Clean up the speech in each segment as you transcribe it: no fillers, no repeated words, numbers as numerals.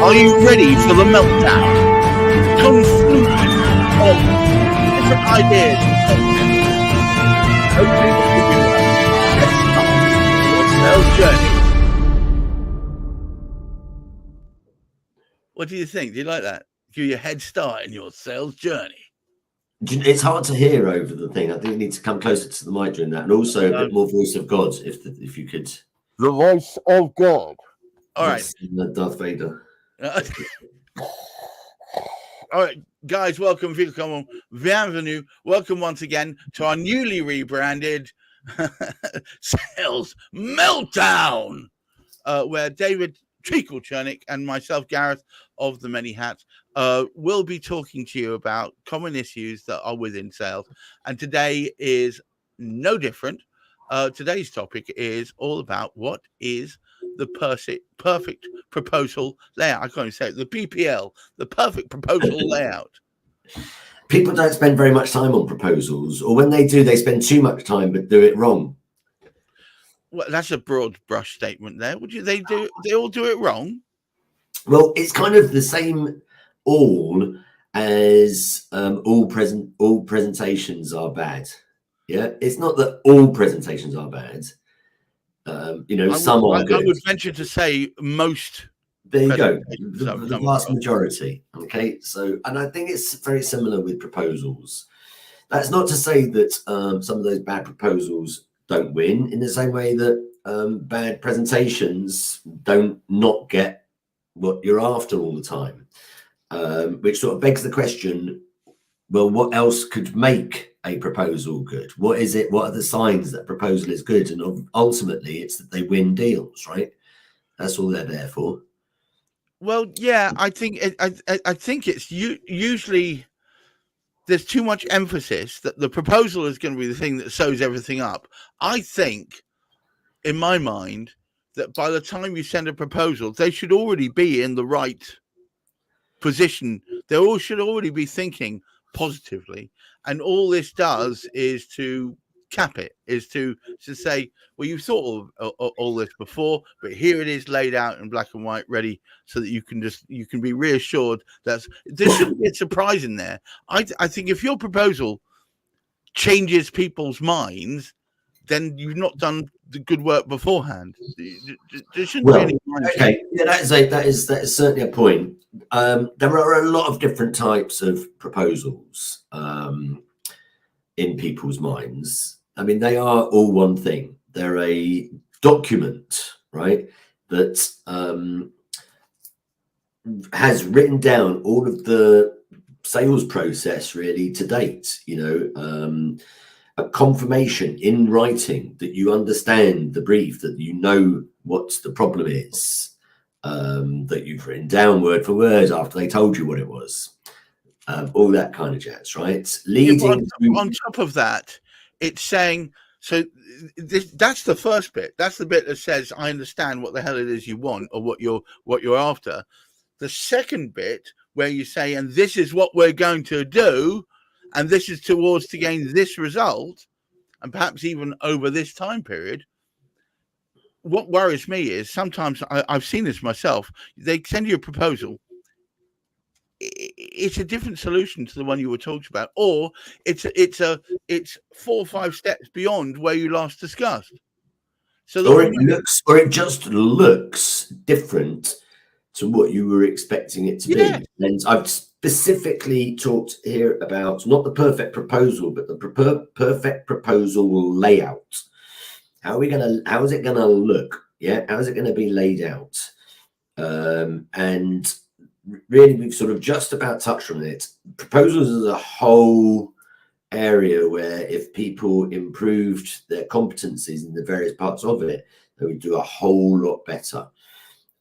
Are you ready for the meltdown? Conflusion of different ideas. Hopefully, let's start your sales journey. What do you think? Do you like that? Give you a head start in your sales journey. It's hard to hear over the thing. I think you need to come closer to the mic during that, and also a bit more voice of God, if you could. The voice of God. All right. Darth Vader. All right, guys, welcome. Bienvenue. Welcome once again to our newly rebranded Sales Meltdown, where David Treacle-Chernick and myself, Gareth, of the Many Hats, will be talking to you about common issues that are within sales. And today is no different. Today's topic is all about what is the perfect proposal layout. I can't even say it. The PPL, the perfect proposal layout. People don't spend very much time on proposals, or when they do, they spend too much time but do it wrong. Well, that's a broad brush statement there. They all do it wrong? Well, it's kind of the same all as all presentations are bad. Yeah, it's not that all presentations are bad. Some are good. I would venture to say most. There you go, the vast majority. Okay, so, and I think it's very similar with proposals. That's not to say that some of those bad proposals don't win, in the same way that bad presentations don't not get what you're after all the time, which sort of begs the question, well, what else could make a proposal good? What is it? What are the signs that proposal is good? And ultimately, it's that they win deals, right? That's all they're there for. Well, yeah, I think it's usually there's too much emphasis that the proposal is going to be the thing that sews everything up. I think, in my mind, that by the time you send a proposal, they should already be in the right position. They all should already be thinking positively, and all this does is to cap it, is to say, well, you've thought of all this before, but here it is laid out in black and white, ready, so that you can be reassured that there shouldn't be a surprise in there. I think if your proposal changes people's minds, then you've not done the good work beforehand. There shouldn't be any mind. Okay, yeah, that is certainly a point. There are a lot of different types of proposals in people's minds. I mean, they are all one thing. They're a document, right, that has written down all of the sales process really to date. A confirmation in writing that you understand the brief, that you know what the problem is, that you've written down word for word after they told you what it was, all that kind of jazz, right? On top of that, it's saying, so that's the first bit. That's the bit that says, I understand what the hell it is you want, or what you're after. The second bit, where you say, and this is what we're going to do, and this is towards to gain this result, and perhaps even over this time period. What worries me is sometimes I've seen this myself. They send you a proposal. It's a different solution to the one you were talking about, or it's 4 or 5 steps beyond where you last discussed. So it just looks different to what you were expecting it to be. And I've specifically talked here about not the perfect proposal, but the perfect proposal layout. How is it gonna look? Yeah, how is it gonna be laid out? And really, we've sort of just about touched on it. Proposals is a whole area where if people improved their competencies in the various parts of it, they would do a whole lot better.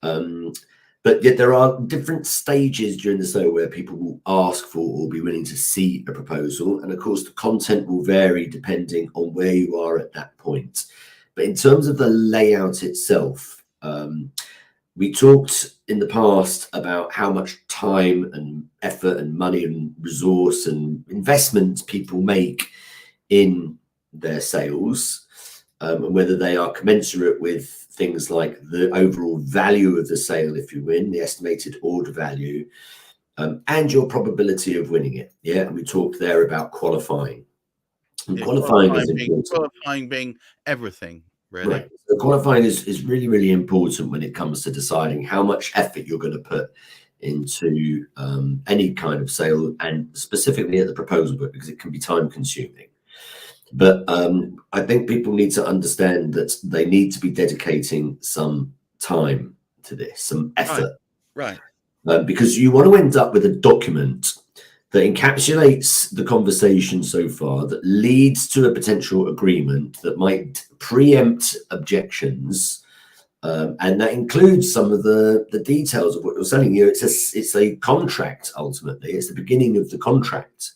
But yet there are different stages during the sale where people will ask for or be willing to see a proposal. And of course, the content will vary depending on where you are at that point. But in terms of the layout itself, we talked in the past about how much time and effort and money and resource and investment people make in their sales. and whether they are commensurate with things like the overall value of the sale if you win, the estimated order value, and your probability of winning it. Yeah, and we talked there about qualifying. And qualifying is important. Qualifying being everything, really. Right. So qualifying is really, really important when it comes to deciding how much effort you're going to put into any kind of sale, and specifically at the proposal book, because it can be time consuming. But I think people need to understand that they need to be dedicating some time to this, some effort. Right. Because you want to end up with a document that encapsulates the conversation so far, that leads to a potential agreement, that might preempt objections, and that includes some of the details of what you're selling. It's a contract. Ultimately, it's the beginning of the contract.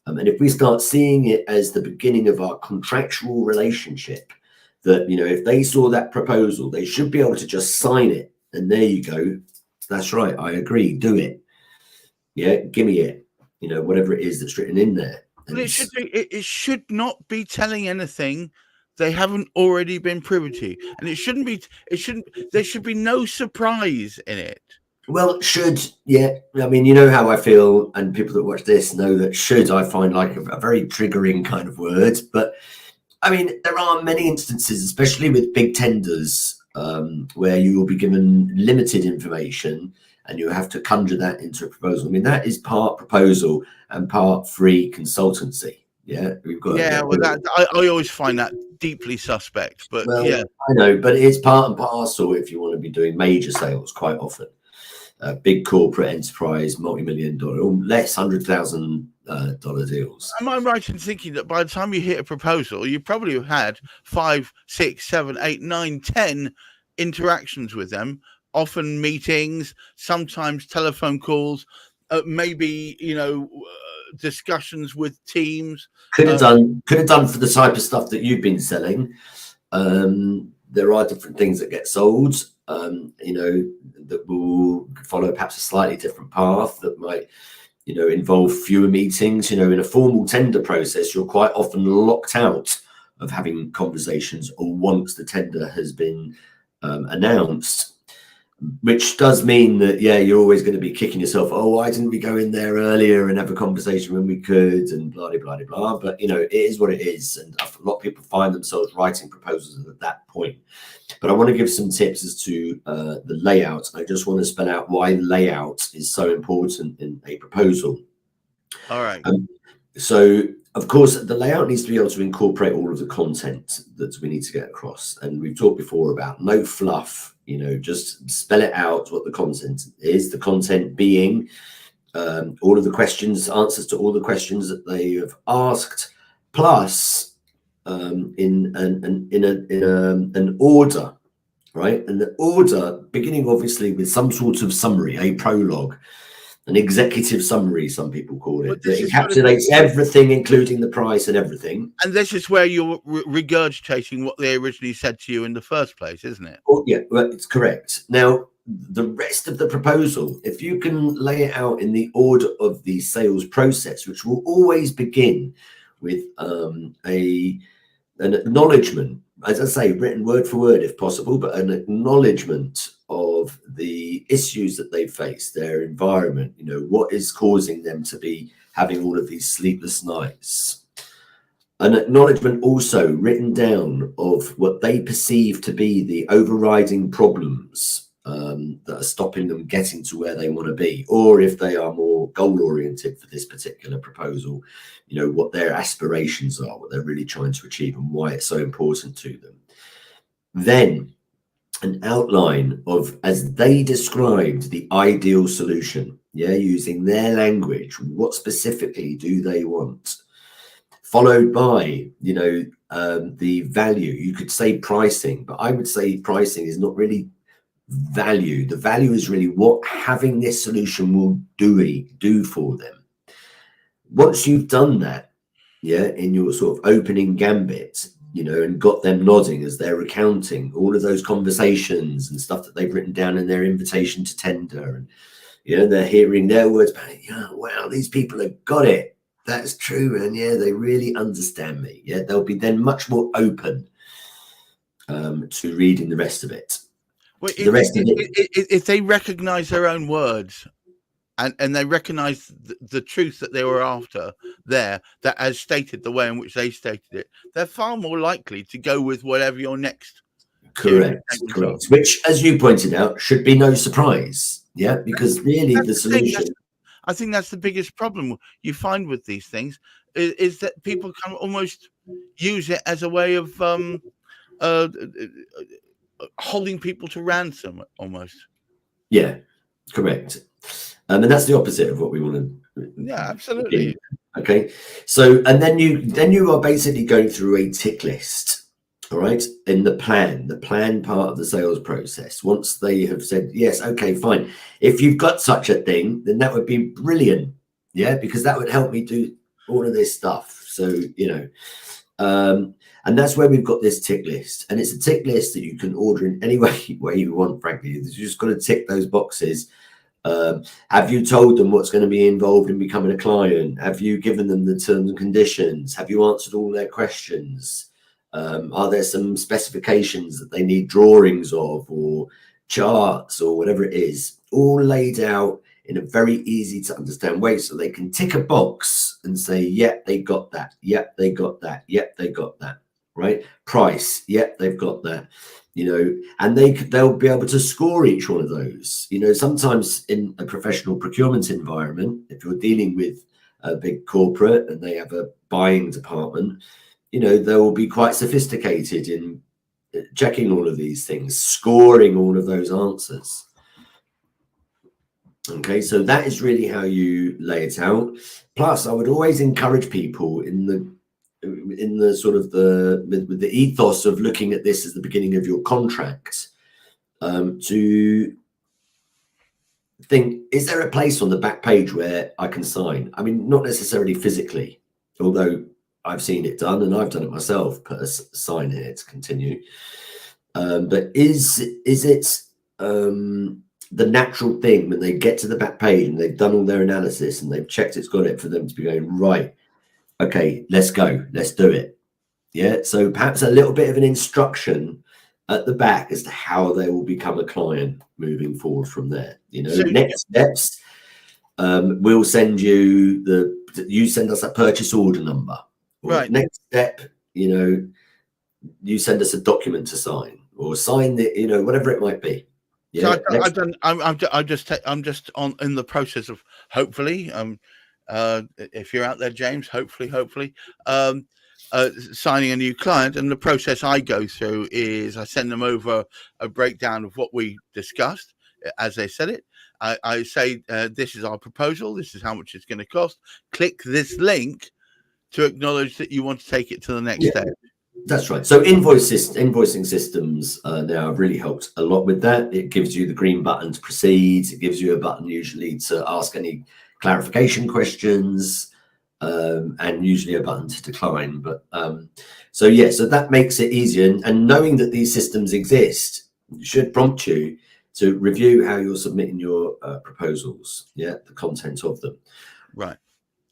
And if we start seeing it as the beginning of our contractual relationship, that, if they saw that proposal, they should be able to just sign it. And there you go. That's right. I agree. Do it. Yeah. Give me it. Whatever it is that's written in there. But it should not be telling anything they haven't already been privy to. And there should be no surprise in it. Well, yeah. I mean, you know how I feel, and people that watch this know that should I find like a very triggering kind of word. But I mean, there are many instances, especially with big tenders, where you will be given limited information and you have to conjure that into a proposal. I mean, that is part proposal and part free consultancy. Yeah, we've got. Yeah, well, I always find that deeply suspect. But yeah, I know, but it's part and parcel if you want to be doing major sales quite often. Big corporate enterprise, multi-million-dollar, or less $100,000 deals. Am I right in thinking that by the time you hit a proposal, you probably have had 5, 6, 7, 8, 9, 10 interactions with them, often meetings, sometimes telephone calls, maybe discussions with teams. Could have done for the type of stuff that you've been selling. There are different things that get sold. That will follow perhaps a slightly different path, that might, involve fewer meetings. In a formal tender process, you're quite often locked out of having conversations once the tender has been announced, which does mean that, you're always going to be kicking yourself. Oh, why didn't we go in there earlier and have a conversation when we could, and blah, blah, blah, blah. But, it is what it is. And a lot of people find themselves writing proposals at that point. But I want to give some tips as to the layout. I just want to spell out why the layout is so important in a proposal. All right. So, of course, the layout needs to be able to incorporate all of the content that we need to get across. And we've talked before about no fluff, just spell it out what the content is. The content being all of the questions, answers to all the questions that they have asked, plus in an order, right? And the order beginning obviously with some sort of summary, a prologue, an executive summary, some people call it, that encapsulates everything, including the price and everything. And this is where you're regurgitating what they originally said to you in the first place, isn't it? Oh, yeah, well, it's correct. Now, the rest of the proposal, if you can lay it out in the order of the sales process, which will always begin with an acknowledgement, as I say, written word for word if possible, but an acknowledgement of the issues that they face, their environment, what is causing them to be having all of these sleepless nights. An acknowledgement also written down of what they perceive to be the overriding problems that are stopping them getting to where they want to be, or if they are more goal oriented for this particular proposal, what their aspirations are, what they're really trying to achieve, and why it's so important to them. Then an outline of, as they described, the ideal solution, using their language. What specifically do they want? Followed by, the value. You could say pricing, but I would say pricing is not really value. The value is really what having this solution will do for them. Once you've done that, in your sort of opening gambit, and got them nodding as they're recounting all of those conversations and stuff that they've written down in their invitation to tender, and they're hearing their words back. Wow, these people have got it. That's true, and they really understand me. They'll be then much more open to reading the rest of it. Well, The rest of it, if they recognize their own words and they recognize the truth that they were after there, that as stated the way in which they stated it, they're far more likely to go with whatever your next. correct. Which, as you pointed out, should be no surprise. Yeah, because really the solution. I think that's the biggest problem you find with these things is that people can almost use it as a way of holding people to ransom almost. Yeah, correct. And that's the opposite of what we want to. Yeah, absolutely. Okay, so and then you are basically going through a tick list. All right, in the plan part of the sales process. Once they have said yes, okay, fine. If you've got such a thing, then that would be brilliant. Yeah, because that would help me do all of this stuff. So and that's where we've got this tick list, and it's a tick list that you can order in any way you want. Frankly, you just got to tick those boxes. Have you told them what's going to be involved in becoming a client? Have you given them the terms and conditions? Have you answered all their questions? Are there some specifications that they need drawings of, or charts, or whatever it is, all laid out in a very easy to understand way, so they can tick a box and say, yep, they got that. Yep, they got that. Yep, they got that. Right? Price. Yep, they've got that. And they'll be able to score each one of those. Sometimes in a professional procurement environment, if you're dealing with a big corporate and they have a buying department, they will be quite sophisticated in checking all of these things, scoring all of those answers. Okay, so that is really how you lay it out. Plus, I would always encourage people in the sort of with the ethos of looking at this as the beginning of your contract, to think, is there a place on the back page where I can sign? I mean, not necessarily physically, although I've seen it done and I've done it myself, put a sign here to continue. But is it the natural thing when they get to the back page and they've done all their analysis and they've checked it's got it, for them to be going, right, okay, let's go, let's do it. Yeah, so perhaps a little bit of an instruction at the back as to how they will become a client moving forward from there. Next steps, we'll send you you send us a purchase order number. Right. Next step, you send us a document to sign, or sign the, whatever it might be. Yeah. So I'm just in the process of hopefully, if you're out there, James, hopefully, signing a new client, and the process I go through is I send them over a breakdown of what we discussed as they said it. I say, this is our proposal. This is how much it's going to cost. Click this link to acknowledge that you want to take it to the next step. That's right. So invoicing systems now have really helped a lot with that. It gives you the green button to proceed. It gives you a button usually to ask any clarification questions, and usually a button to decline. But so that makes it easier. And knowing that these systems exist should prompt you to review how you're submitting your proposals, the content of them. Right.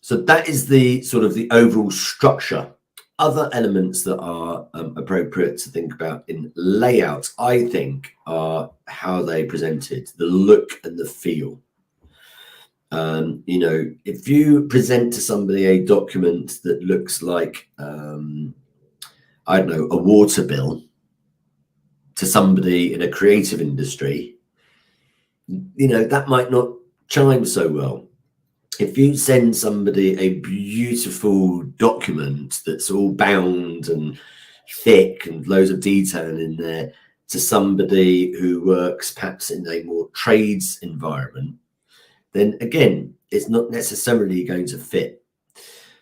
So that is the sort of the overall structure. Other elements that are appropriate to think about in layout, I think, are how they presented, the look and the feel. If you present to somebody a document that looks like, I don't know, a water bill to somebody in a creative industry, that might not chime so well. If you send somebody a beautiful document that's all bound and thick and loads of detail in there to somebody who works perhaps in a more trades environment, then again, it's not necessarily going to fit.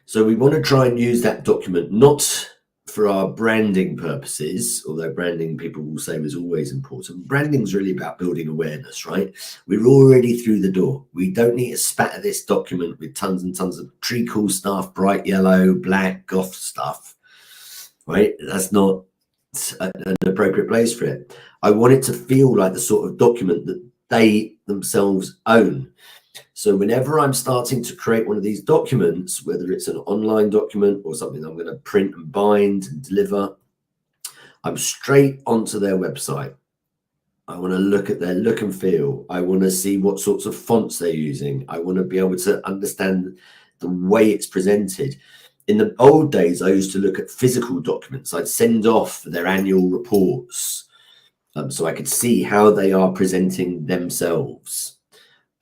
So we want to try and use that document not for our branding purposes, although branding, people will say, was always important. Branding is really about building awareness, right? We're already through the door. We don't need to spatter this document with tons and tons of treacle stuff, bright yellow, black, goth stuff, right? That's not an appropriate place for it. I want it to feel like the sort of document that they themselves own. So whenever I'm starting to create one of these documents, whether it's an online document or something I'm going to print and bind and deliver, I'm straight onto their website. I want to look at their look and feel. I want to see what sorts of fonts they're using. I want to be able to understand the way it's presented. In the old days, I used to look at physical documents. I'd send off their annual reports so I could see how they are presenting themselves.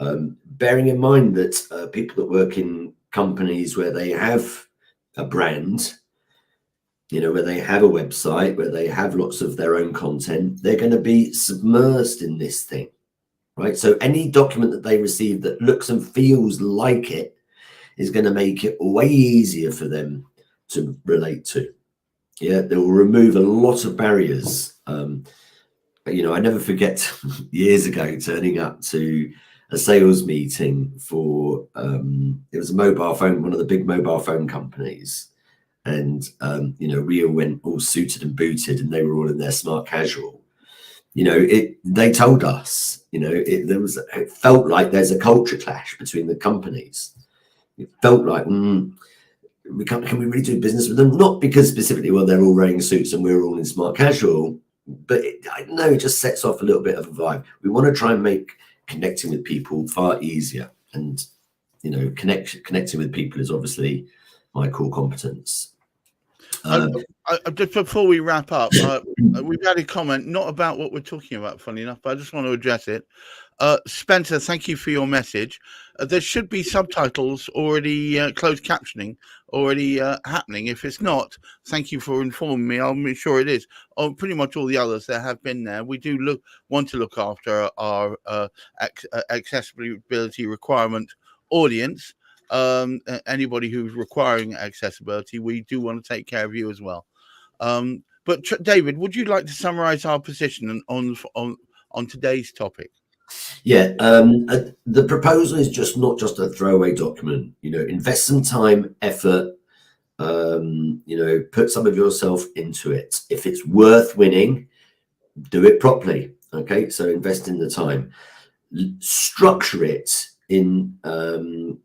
Bearing in mind that people that work in companies where they have a brand, you know, where they have a website, where they have lots of their own content, they're going to be submersed in this thing, right? So any document that they receive that looks and feels like it is going to make it way easier for them to relate to. Yeah, they will remove a lot of barriers. You know, I never forget years ago turning up to a sales meeting for, it was a mobile phone, one of the big mobile phone companies. And, you know, we all went all suited and booted and they were all in their smart casual. You know, they told us, you know, it felt like there's a culture clash between the companies. It felt like, can we really do business with them? Not because specifically, well, they're all wearing suits and we're all in smart casual, but I don't know, it just sets off a little bit of a vibe. We want to try and make connecting with people far easier. And, you know, connecting with people is obviously my core competence. Just before we wrap up, we've had a comment, not about what we're talking about, funny enough, but I just want to address it. Spencer, thank you for your message. There should be subtitles already, closed captioning already happening. If it's not, thank you for informing me. I'll make sure it is. On pretty much all the others, there have been there. We do want to look after our accessibility requirement audience. Anybody who's requiring accessibility, we do want to take care of you as well. But David, would you like to summarize our position on today's topic? Yeah, the proposal is not just a throwaway document. You know, invest some time, effort, you know, put some of yourself into it. If it's worth winning, do it properly. Okay, so invest in the time. Structure it in the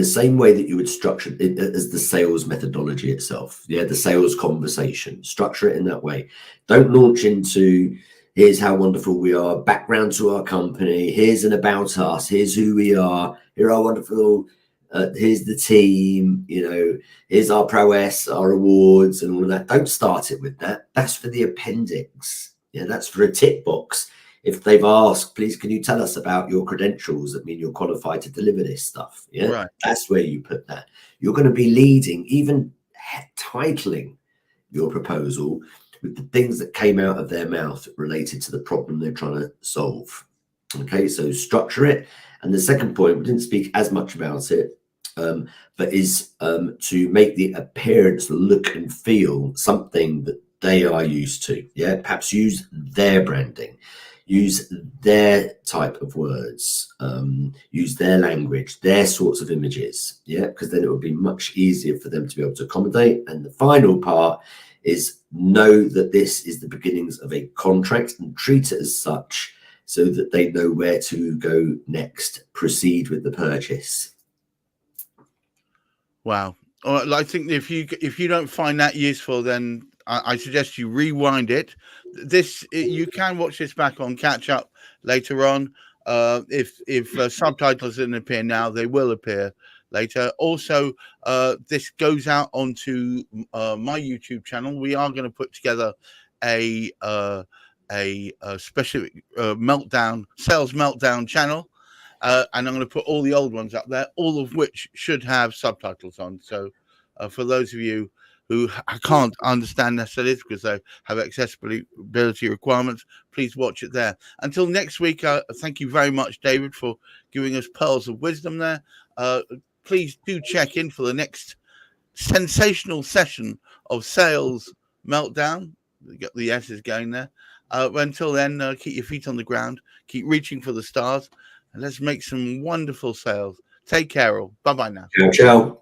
same way that you would structure it as the sales methodology itself. Yeah, the sales conversation. Structure it in that way. Don't launch into, here's how wonderful we are, background to our company, here's an about us, here's who we are, here are wonderful, here's the team, you know, here's our prowess, our awards and all of that. Don't start it with that. That's for the appendix. Yeah, that's for a tick box. If they've asked, please, can you tell us about your credentials that mean you're qualified to deliver this stuff? Yeah, right. That's where you put that. You're going to be leading, even titling your proposal with the things that came out of their mouth related to the problem they're trying to solve. Okay, so structure it. And the second point, we didn't speak as much about it, but is to make the appearance, look and feel something that they are used to. Yeah, perhaps use their branding, use their type of words, use their language, their sorts of images. Yeah, because then it would be much easier for them to be able to accommodate. And the final part is know that this is the beginnings of a contract and treat it as such so that they know where to go next. Proceed with the purchase. Wow. I think if you don't find that useful, then I suggest you rewind it. You can watch this back on catch up later on. If subtitles didn't appear now, they will appear later. Also, this goes out onto my YouTube channel. We are going to put together a specific sales meltdown channel, and I'm going to put all the old ones up there, all of which should have subtitles on. So for those of you who can't understand necessarily because they have accessibility requirements, please watch it there. Until next week, thank you very much, David, for giving us pearls of wisdom there. Please do check in for the next sensational session of Sales Meltdown. We got the S's going there. Until then, keep your feet on the ground, keep reaching for the stars, and let's make some wonderful sales. Take care all. Bye-bye now. Ciao, ciao.